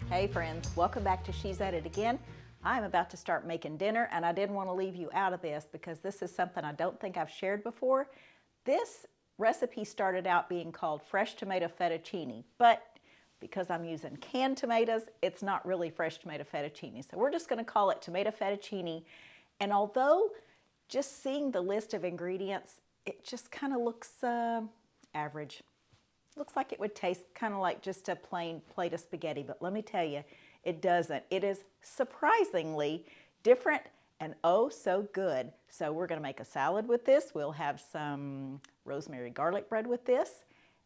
Hey friends, welcome back to She's At It Again. I'm about to start making dinner and I didn't want to leave you out of this because this is something I don't think I've shared before. This recipe started out being called fresh tomato fettuccine, but because I'm using canned tomatoes, it's not really fresh tomato fettuccine. So we're just going to call it tomato fettuccine. And although just seeing the list of ingredients, it just kind of looks average. Looks like it would taste kind of like just a plain plate of spaghetti, but let me tell you, it doesn't. It is surprisingly different and oh so good. So we're going to make a salad with this. We'll have some rosemary garlic bread with this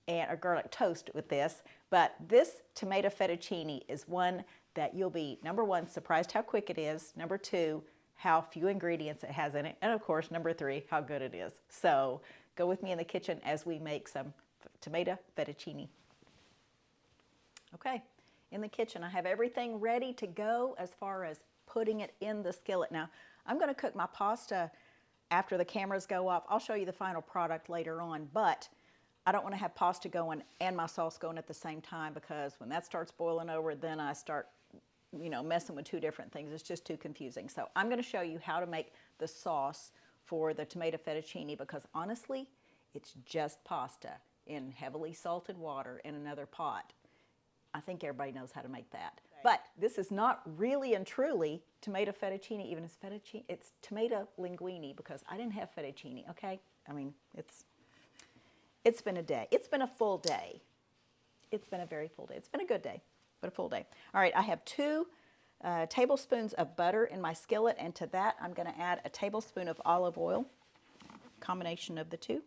and a garlic toast with this. But this tomato fettuccine is one that you'll be, number one, surprised how quick it is. Number two, how few ingredients it has in it. And of course, number three, how good it is. So go with me in the kitchen as we make some tomato fettuccine. Okay, in the kitchen I have everything ready to go as far as putting it in the skillet. Now I'm going to cook my pasta after the cameras go off. I'll show you the final product later on, but I don't want to have pasta going and my sauce going at the same time because when that starts boiling over, then I start, messing with two different things. It's just too confusing. So I'm going to show you how to make the sauce for the tomato fettuccine because honestly, it's just pasta in heavily salted water in another pot. I think everybody knows how to make that. But this is not really and truly tomato fettuccine, even as fettuccine. It's tomato linguini because I didn't have fettuccine, okay? I mean, it's been a day. It's been a full day. It's been a very full day. It's been a good day, but a full day. All right, I have 2 tablespoons of butter in my skillet, and to that I'm going to add a tablespoon of olive oil, combination of the two.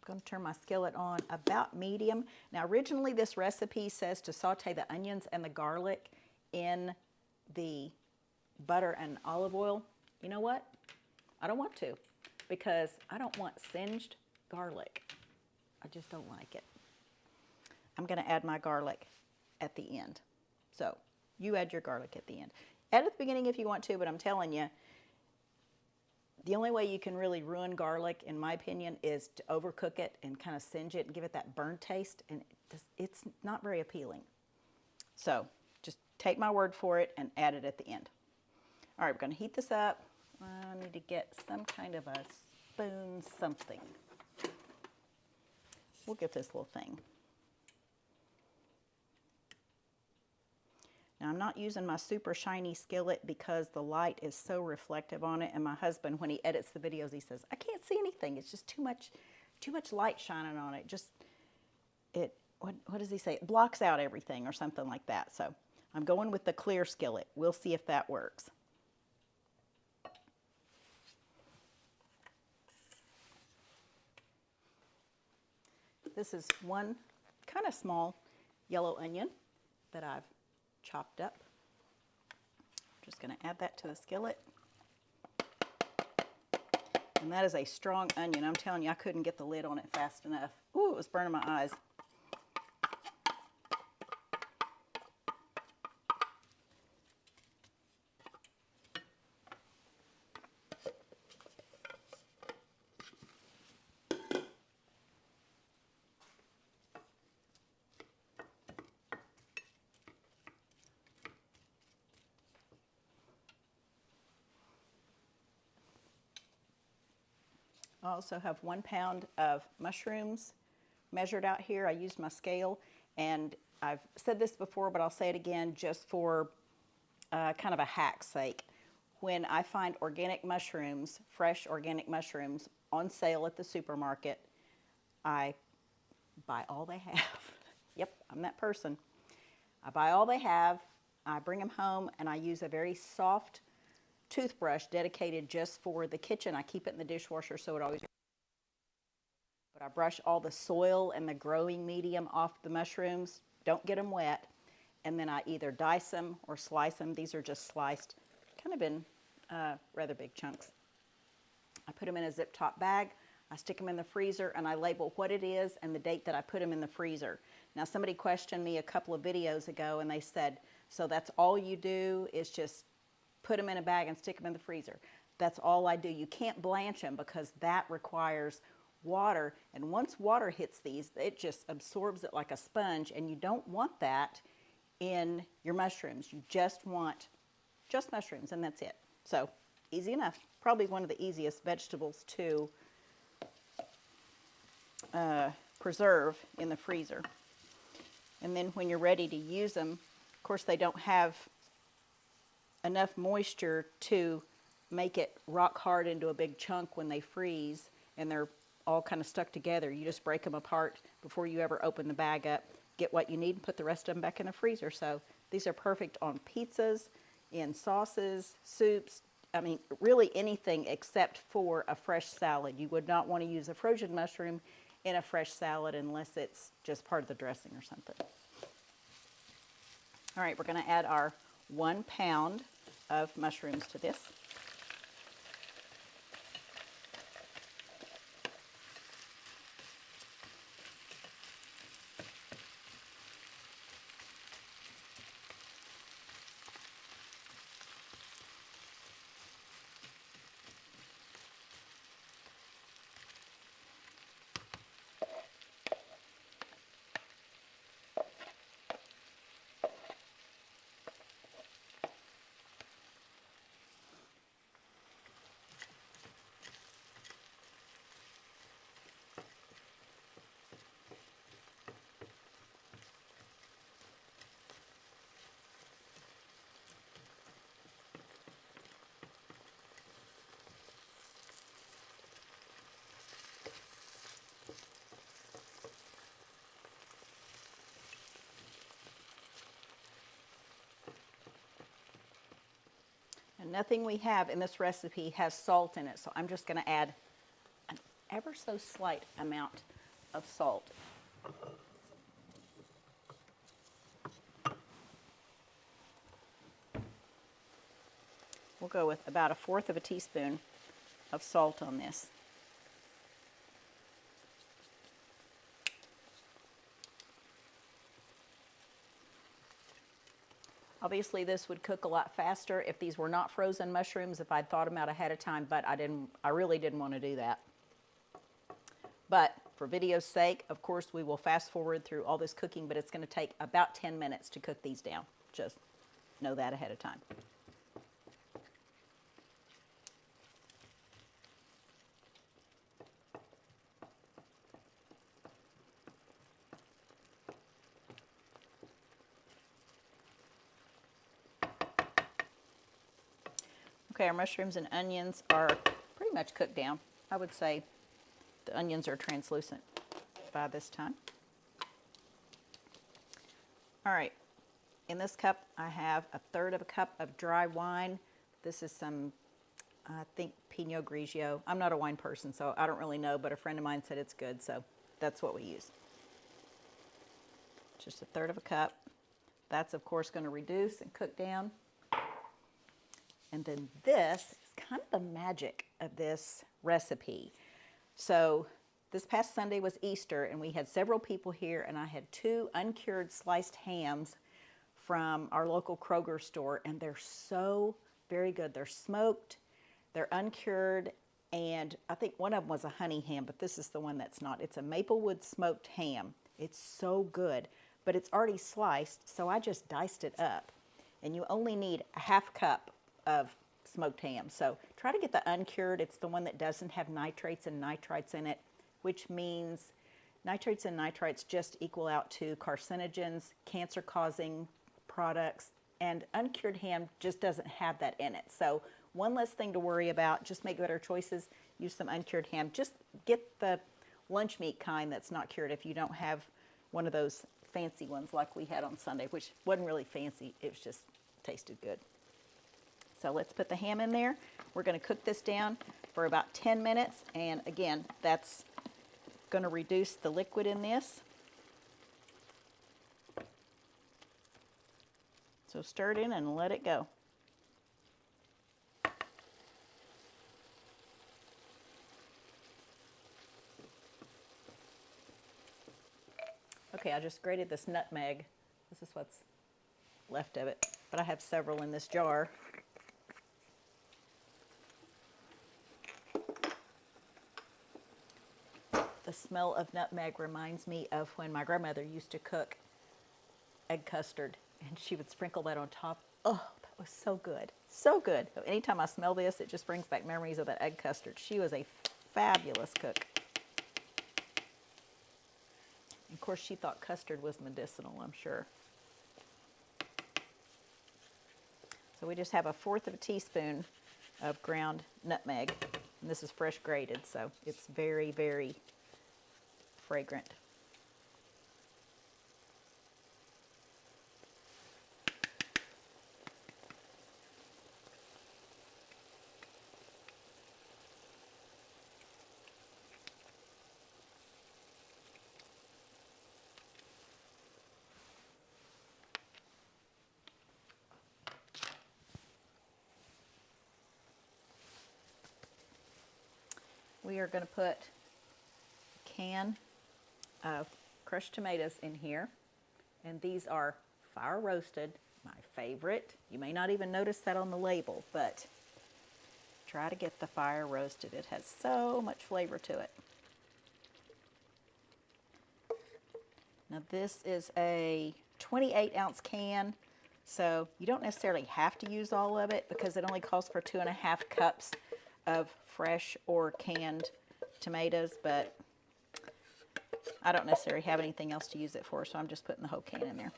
I'm going to turn my skillet on about medium. Now originally this recipe says to saute the onions and the garlic in the butter and olive oil. You know what? I don't want to because I don't want singed garlic. I just don't like it. I'm going to add my garlic at the end. So you add your garlic at the end. Add at the beginning if you want to, but I'm telling you, the only way you can really ruin garlic, in my opinion, is to overcook it and kind of singe it and give it that burnt taste, and it's not very appealing. So just take my word for it and add it at the end. All right, we're going to heat this up. I need to get some kind of a spoon something. We'll get this little thing. Now I'm not using my super shiny skillet because the light is so reflective on it, and my husband, when he edits the videos, he says, I can't see anything. It's just too much light shining on it. What does he say? It blocks out everything or something like that. So I'm going with the clear skillet. We'll see if that works. This is one kind of small yellow onion that I've chopped up. Just going to add that to the skillet. And that is a strong onion. I'm telling you, I couldn't get the lid on it fast enough. Ooh, it was burning my eyes. I also have 1 pound of mushrooms measured out here. I used my scale, and I've said this before, but I'll say it again just for kind of a hack's sake. When I find organic mushrooms, fresh organic mushrooms on sale at the supermarket, I buy all they have. Yep, I'm that person. I buy all they have, I bring them home, and I use a very soft toothbrush dedicated just for the kitchen. I keep it in the dishwasher so it always, but I brush all the soil and the growing medium off the mushrooms, don't get them wet, and then I either dice them or slice them. These are just sliced kind of in rather big chunks. I put them in a zip top bag, I stick them in the freezer, and I label what it is and the date that I put them in the freezer. Now somebody questioned me a couple of videos ago and they said, so that's all you do is just put them in a bag and stick them in the freezer. That's all I do. You can't blanch them because that requires water, and once water hits these, it just absorbs it like a sponge, and you don't want that in your mushrooms. You just want just mushrooms, and that's it. So easy enough. Probably one of the easiest vegetables to preserve in the freezer. And then when you're ready to use them, of course they don't have enough moisture to make it rock hard into a big chunk when they freeze, and they're all kind of stuck together. You just break them apart before you ever open the bag up, get what you need, and put the rest of them back in the freezer. So these are perfect on pizzas, in sauces, soups, I mean, really anything except for a fresh salad. You would not want to use a frozen mushroom in a fresh salad unless it's just part of the dressing or something. All right, we're going to add our 1 pound of mushrooms to this. And nothing we have in this recipe has salt in it, so I'm just going to add an ever so slight amount of salt. We'll go with about 1/4 of a teaspoon of salt on this. Obviously, this would cook a lot faster if these were not frozen mushrooms, if I'd thought them out ahead of time, but I really didn't want to do that. But for video's sake, of course, we will fast forward through all this cooking, but it's going to take about 10 minutes to cook these down. Just know that ahead of time. Okay, our mushrooms and onions are pretty much cooked down. I would say the onions are translucent by this time. All right, in this cup I have 1/3 of a cup of dry wine. This is some, I think, Pinot Grigio. I'm not a wine person, so I don't really know, but a friend of mine said it's good, so that's what we use. Just 1/3 of a cup. That's, of course, going to reduce and cook down. And then this is kind of the magic of this recipe. So this past Sunday was Easter, and we had several people here, and I had 2 uncured sliced hams from our local Kroger store, and they're so very good. They're smoked, they're uncured, and I think one of them was a honey ham, but this is the one that's not. It's a Maplewood smoked ham. It's so good, but it's already sliced, so I just diced it up. And you only need 1/2 cup of smoked ham. So try to get the uncured. It's the one that doesn't have nitrates and nitrites in it, which means nitrates and nitrites just equal out to carcinogens, cancer-causing products, and uncured ham just doesn't have that in it. So one less thing to worry about. Just make better choices. Use some uncured ham. Just get the lunch meat kind that's not cured if you don't have one of those fancy ones like we had on Sunday, which wasn't really fancy. It was just tasted good. So let's put the ham in there. We're going to cook this down for about 10 minutes. And again, that's going to reduce the liquid in this. So stir it in and let it go. Okay, I just grated this nutmeg. This is what's left of it, but I have several in this jar. The smell of nutmeg reminds me of when my grandmother used to cook egg custard, and she would sprinkle that on top. Oh, that was so good. So good. So anytime I smell this, it just brings back memories of that egg custard. She was a fabulous cook. Of course, she thought custard was medicinal, I'm sure. So we just have 1/4 teaspoon of ground nutmeg. And this is fresh grated, so it's very, very fragrant. We are going to put a can of crushed tomatoes in here, and these are fire roasted, my favorite. You may not even notice that on the label, but try to get the fire roasted. It has so much flavor to it. Now this is a 28-ounce can, so you don't necessarily have to use all of it because it only calls for 2.5 cups of fresh or canned tomatoes, but I don't necessarily have anything else to use it for, so I'm just putting the whole can in there.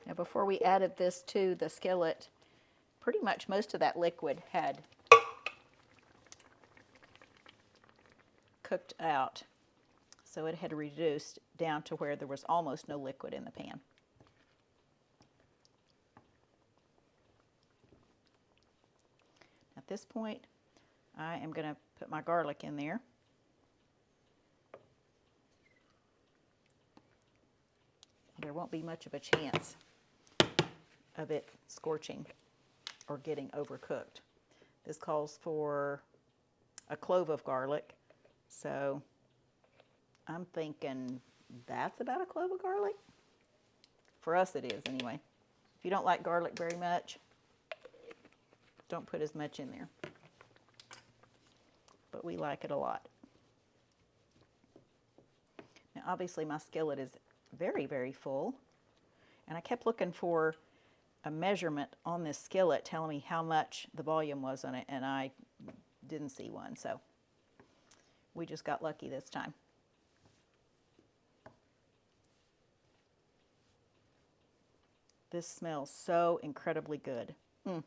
Now before we added this to the skillet, pretty much most of that liquid had cooked out, so it had reduced down to where there was almost no liquid in the pan. At this point, I am going to put my garlic in there. There won't be much of a chance of it scorching or getting overcooked. This calls for a clove of garlic, so I'm thinking that's about a clove of garlic. For us it is anyway. If you don't like garlic very much, don't put as much in there. But we like it a lot. Now obviously my skillet is very, very full, and I kept looking for a measurement on this skillet telling me how much the volume was on it, and I didn't see one, so we just got lucky this time. This smells so incredibly good. I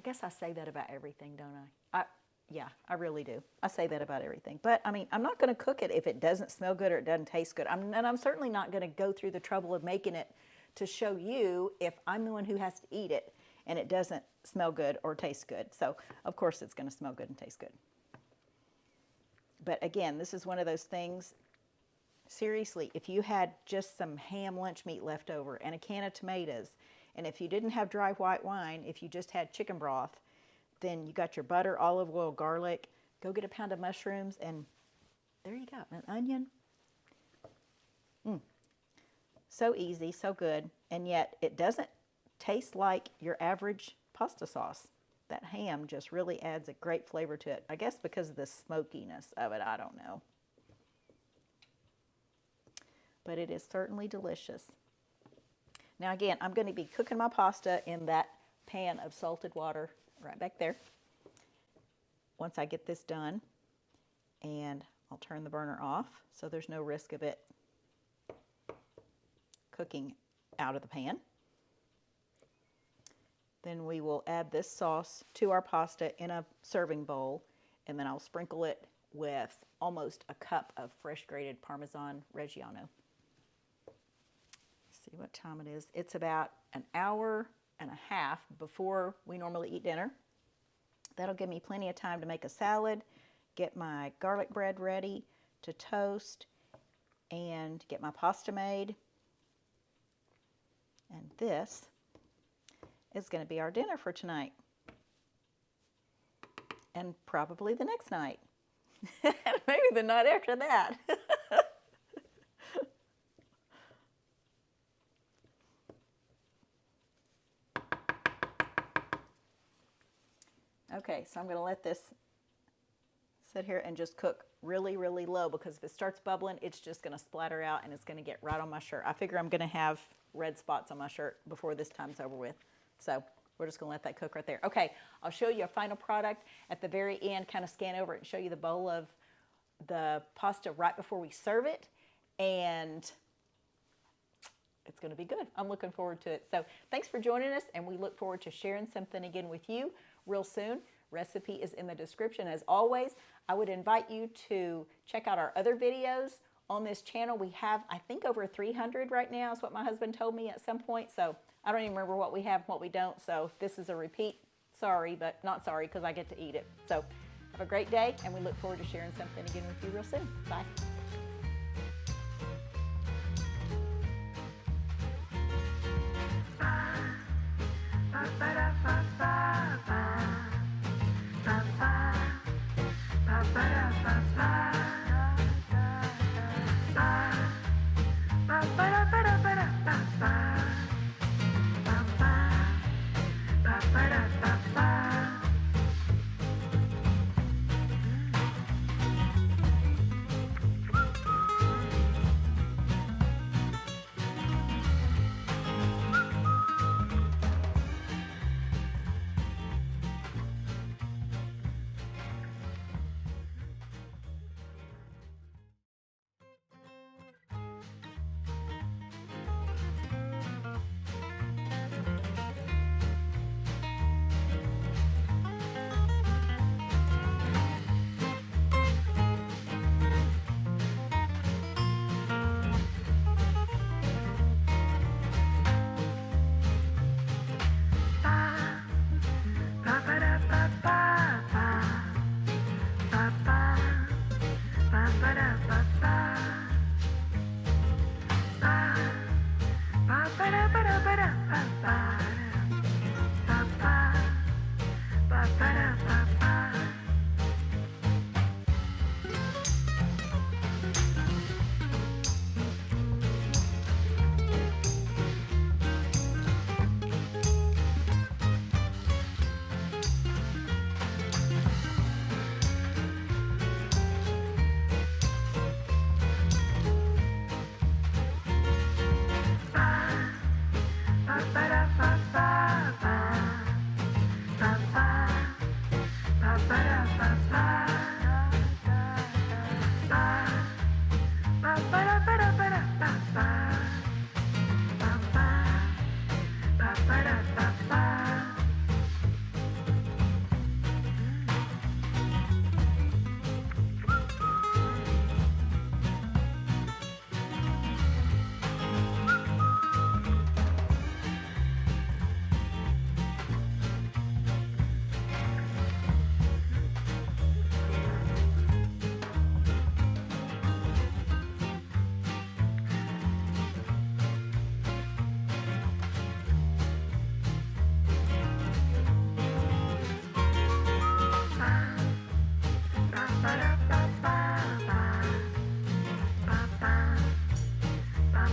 guess I say that about everything, don't I? Yeah, I really do. I say that about everything. But, I mean, I'm not going to cook it if it doesn't smell good or it doesn't taste good. And I'm certainly not going to go through the trouble of making it to show you if I'm the one who has to eat it and it doesn't smell good or taste good. So, of course, it's going to smell good and taste good. But, again, this is one of those things, seriously, if you had just some ham lunch meat left over and a can of tomatoes, and if you didn't have dry white wine, if you just had chicken broth, then you got your butter, olive oil, garlic, go get a pound of mushrooms, and there you go, an onion. So easy, so good, and yet it doesn't taste like your average pasta sauce. That ham just really adds a great flavor to it. I guess because of the smokiness of it, I don't know. But it is certainly delicious. Now again, I'm going to be cooking my pasta in that pan of salted water right back there once I get this done, and I'll turn the burner off so there's no risk of it cooking out of the pan. Then we will add this sauce to our pasta in a serving bowl, and then I'll sprinkle it with almost a cup of fresh grated Parmesan Reggiano. Let's see what time it is. It's about an hour and a half before we normally eat dinner. That'll give me plenty of time to make a salad, get my garlic bread ready to toast, and get my pasta made. And this is going to be our dinner for tonight, and probably the next night. Maybe the night after that. Okay, so I'm going to let this sit here and just cook really, really low, because if it starts bubbling, it's just going to splatter out and it's going to get right on my shirt. I figure I'm going to have red spots on my shirt before this time's over with. So we're just going to let that cook right there. Okay, I'll show you a final product at the very end, kind of scan over it and show you the bowl of the pasta right before we serve it. And it's going to be good. I'm looking forward to it. So thanks for joining us, and we look forward to sharing something again with you real soon. Recipe is in the description as always. I would invite you to check out our other videos on this channel. We have, I think, over 300 right now is what my husband told me at some point. So I don't even remember what we have and what we don't. So this is a repeat. Sorry, but not sorry, because I get to eat it. So have a great day, and we look forward to sharing something again with you real soon. Bye.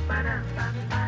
Ba-da-ba-ba